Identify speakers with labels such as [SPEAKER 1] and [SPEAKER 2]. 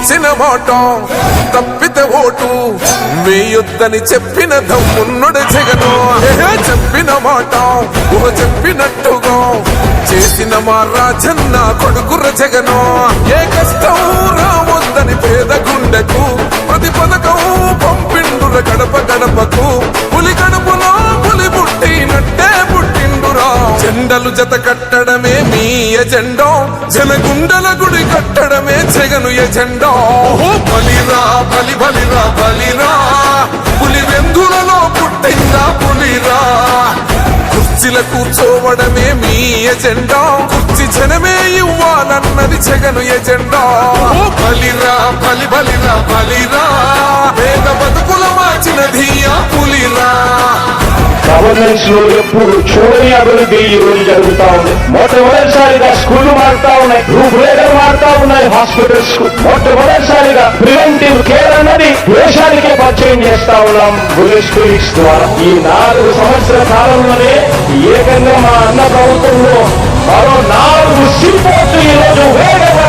[SPEAKER 1] ఇచ్చిన మాట తప్పితే ఓటు వేయొద్దని చెప్పిన దమ్మున్నడు జగను. చెప్పిన మాట చెప్పినట్టుగా చేసిన మా రాజన్న కొడుకుర జగను. ఏ కష్టం రావద్దని పేద గుండెకు ప్రతి పథకం పంపిండుర గడప గడపకు. పులి గడపలో పులి పుట్టినట్టే పుట్టిండురా. జెండలు జత కట్టడమే మీ ఎజెండా, జనగుండల గుడి కట్టడమే జగను ఎజెండా. బలిరా బలి బలిరా బలిరా, పులి వెందులలో పుట్టిందా పులిరా. కుర్చీల కూర్చోవడమే మీ ఎజెండా, కుర్చీ జనమే ఇవ్వాలన్నది జగను ఎజెండా. బలిరా బలి బలిరా బలిరా, పేద బతుకుల మార్చినది ఆ పులిరా.
[SPEAKER 2] గవర్నెన్స్ లో ఎప్పుడు చూడని అభివృద్ధి ఈ రోజు జరుగుతా ఉంది. మొట్టమొదటిసారిగా స్కూళ్లు మారుతా ఉన్నాయి, రూపురేఖలు మారుతా ఉన్నాయి. హాస్పిటల్స్ కు మొట్టమొదటిసారిగా ప్రివెంటివ్ కేర్ అన్నది దేశానికే పరిచయం చేస్తా ఉన్నాం బుల్లెట్ క్లినిక్స్ ద్వారా. ఈ 4 సంవత్సరాల కాలంలోనే ఏకంగా మా అన్న ప్రభుత్వంలో మరో 4 సీపోర్ట్లు ఈ రోజు వేగంగా